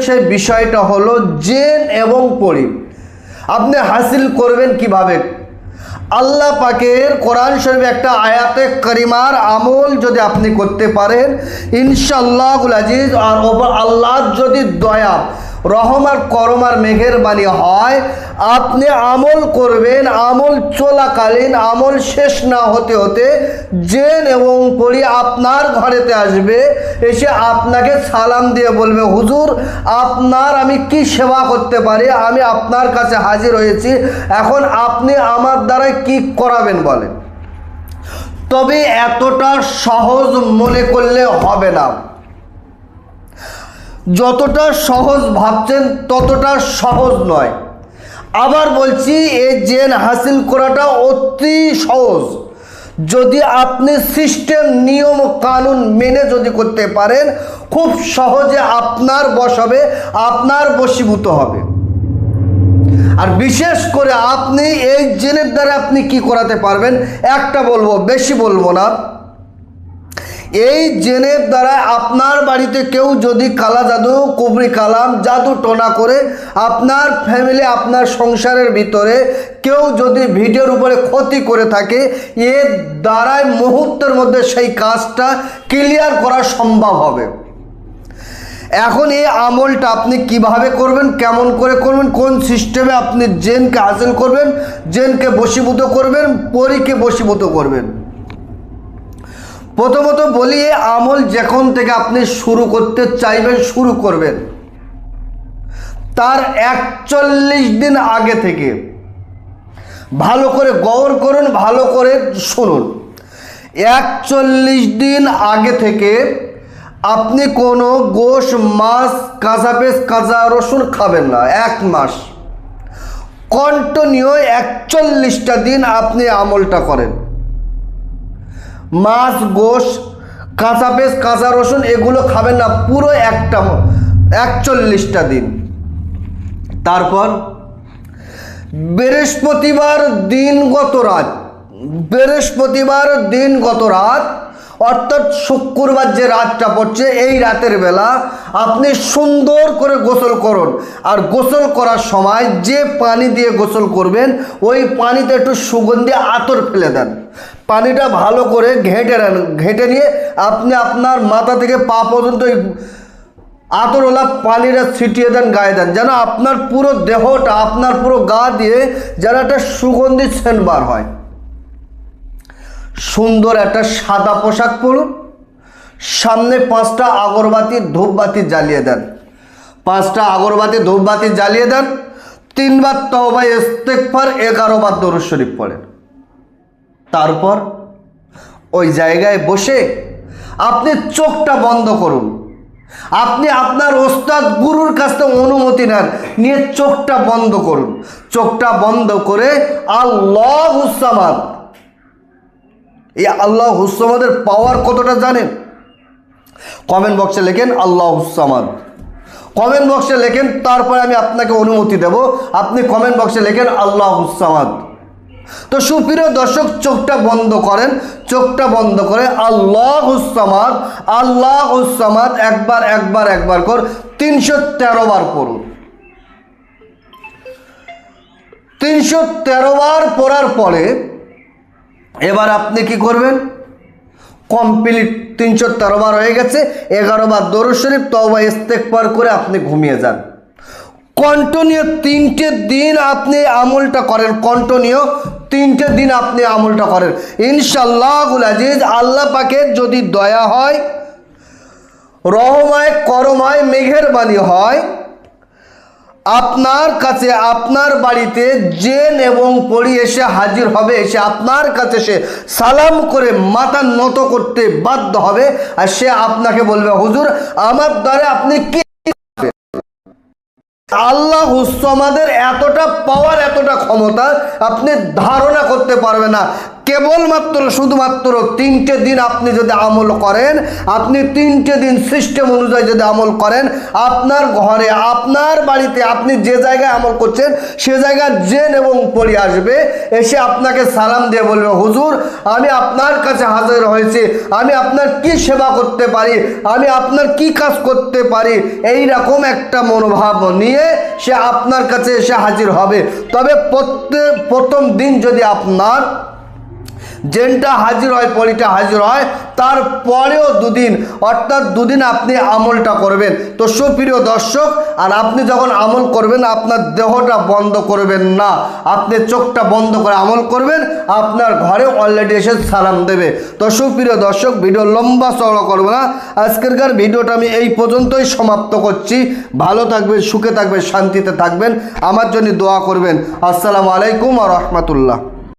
সেই বিষয়টা হলো জিন এবং পরী আপনি হাসিল করবেন কিভাবে। আল্লাহ পাকের কোরআন শরীফে একটা আয়াতে করিমার আমল যদি আপনি করতে পারেন ইনশাআল্লাহুল আজিজ, আর ওপর আল্লাহর যদি দয়া রহম আর করম আর মেহেরবানি হয়, আপনি আমল করবেন, আমল চলাকালীন আমল শেষ না হতে হতে জিন এবং পরী আপনার ঘরেতে আসবে, এসে আপনাকে সালাম দিয়ে বলবে, হুজুর আপনার আমি কি সেবা করতে পারি, আমি আপনার কাছে হাজির হয়েছি, এখন আপনি আমার দ্বারা কি করাবেন বলেন। তবে এতটা সহজ মনে করলে হবে না, যতটা সহজ ভাবছেন ততটা সহজ নয়। আবার বলছি, এই জেন হাসিল করাটা অতি সহজ যদি আপনি সিস্টেম নিয়ম কানুন মেনে যদি করতে পারেন, খুব সহজে আপনার বশ হবে, আপনার বশীভূত হবে। আর বিশেষ করে আপনি এই জেনের দ্বারা আপনি কি করাতে পারবেন, একটা বলবো, বেশি বলবো না। এই জেনের দ্বারা আপনার বাড়িতে কেউ যদি কালা জাদু কুবরি কালাম জাদু টোনা করে আপনার ফ্যামিলি আপনার সংসারের ভিতরে কেউ যদি ভিডিওর উপরে ক্ষতি করে থাকে, এর দ্বারাই মুহূর্তের মধ্যে সেই কাজটা ক্লিয়ার করা সম্ভব হবে। এখন এই আমলটা আপনি কিভাবে করবেন, কেমন করে করবেন, কোন সিস্টেমে আপনি জেনকে হাসিল করবেন, জেনকে বশীভূত করবেন, পরীকে বশীভূত করবেন। প্রথমত বলি, এই আমল যখন থেকে আপনি শুরু করতে চাইবেন, শুরু করবেন, তার 41 দিন আগে থেকে ভালো করে গৌর করুন, ভালো করে শুনুন। 41 দিন আগে থেকে আপনি কোনো গোশ, মাছ, কাঁচা পেঁয়াজ, কাঁচা রসুন খাবেন না। 1 মাস কন্টিনিউ 41টা দিন আপনি আমলটা করেন। মাছ, গোশ, কাঁচা পেঁয়াজ, কাঁচা রসুন এগুলো খাবেন না পুরো 41টা দিন। তারপর বৃহস্পতিবার দিনগত রাত অর্থাৎ শুক্রবার যে রাতটা পড়ছে, এই রাতের বেলা আপনি সুন্দর করে গোসল করুন। আর গোসল করার সময় যে পানি দিয়ে গোসল করবেন, ওই পানিতে একটু সুগন্ধি আতর ফেলে দেন। পানিটা ভালো করে ঘেঁটে নিয়ে আপনি আপনার মাথা থেকে পা পর্যন্ত আতরওয়ালা পানিটা ছিটিয়ে দেন, গায়ে দেন, যেন আপনার পুরো দেহটা, আপনার পুরো গা দিয়ে যেন একটা সুগন্ধি সেন্ট বার হয়। সুন্দর একটা সাদা পোশাক পরুন, সামনে 5টা আগরবাতি ধূপবাতি জ্বালিয়ে দেন, 5টা আগরবাতি ধূপবাতি জ্বালিয়ে দেন, 3 বার তওবা ইস্তেগফার, 11 বার দরুদ শরীফ পড়েন। তারপর ওই জায়গায় বসে আপনি চোখটা বন্ধ করুন। আপনি আপনার ওস্তাদ গুরুর কাছ থেকে অনুমতি নেন, নিয়ে চোখটা বন্ধ করুন। চোখটা বন্ধ করে আল্লাহুস সামাদ, এই আল্লাহুস সামাদের পাওয়ার কতটা জানেন? কমেন্ট বক্সে লেখেন আল্লাহুস সামাদ, কমেন্ট বক্সে লেখেন, তারপরে আমি আপনাকে অনুমতি দেব। আপনি কমেন্ট বক্সে লেখেন আল্লাহুস সামাদ। তো সুপ্রিয় দর্শক, চোখটা বন্ধ করেন, চোখটা বন্ধ করে আল্লাহুস সামাদ, আল্লাহুস সামাদ একবার কর 313 বার পড়ুন। 313 বার পড়ার পরে এবার আপনি কি করবেন, কমপ্লিট 313 বার হয়ে গেছে, 11 বার দরুদ শরীফ, তওবা ইস্তেগফার করে আপনি ঘুমিয়ে যান। কন্টিনিউ 3টে দিন আপনি আমলটা করেন, কন্টিনিউ 3টে দিন আপনি আমলটা করেন। ইনশাআল্লাহুল আজিজ, আল্লাহ পাকের যদি দয়া হয়, রহমায় করমায় মেহেরবানি হয়, আপনার কাছে আপনার বাড়িতে জেন এবং পরী এসে হাজির হবে, এসে আপনার কাছে সে সালাম করে মাথা নত করতে বাধ্য হবে। আর সে আপনাকে বলবে, হুজুর আমার দ্বারা আপনি কি। আল্লাহুস সামাদের এতটা পাওয়ার, এতটা ক্ষমতা আপনি ধারণা করতে পারবেন না। কেবলমাত্র শুধুমাত্র 3টে দিন আপনি যদি আমল করেন, আপনি 3টে দিন সিস্টেম অনুযায়ী যদি আমল করেন, আপনার ঘরে, আপনার বাড়িতে, আপনি যে জায়গায় আমল করছেন সে জায়গায় জিন এবং পরী আসবে, এসে আপনাকে সালাম দিয়ে বলবে, হুজুর আমি আপনার কাছে হাজির হয়েছি, আমি আপনার কি সেবা করতে পারি, আমি আপনার কি কাজ করতে পারি, এই রকম একটা মনোভাব নিয়ে সে আপনার কাছে এসে হাজির হবে। তবে প্রথম দিন যদি আপনার জেনটা হাজির হয়, পরীটা হাজির হয়, তারপরেও 2 দিন, অর্থাৎ 2 দিন আপনি আমলটা করবেন। তো সুপ্রিয় দর্শক, আর আপনি যখন আমল করবেন আপনার দেহটা বন্ধ করবেন না, আপনি চোখটা বন্ধ করে আমল করবেন, আপনার ঘরে অলরেডি এসে সালাম দেবে। তো সুপ্রিয় দর্শক, ভিডিও লম্বা চওড়া করবো না, আজকেরকার ভিডিওটা আমি এই পর্যন্তই সমাপ্ত করছি। ভালো থাকবেন, সুখে থাকবেন, শান্তিতে থাকবেন, আমার জন্য দোয়া করবেন। আসসালামু আলাইকুম ওয়া রাহমাতুল্লাহ।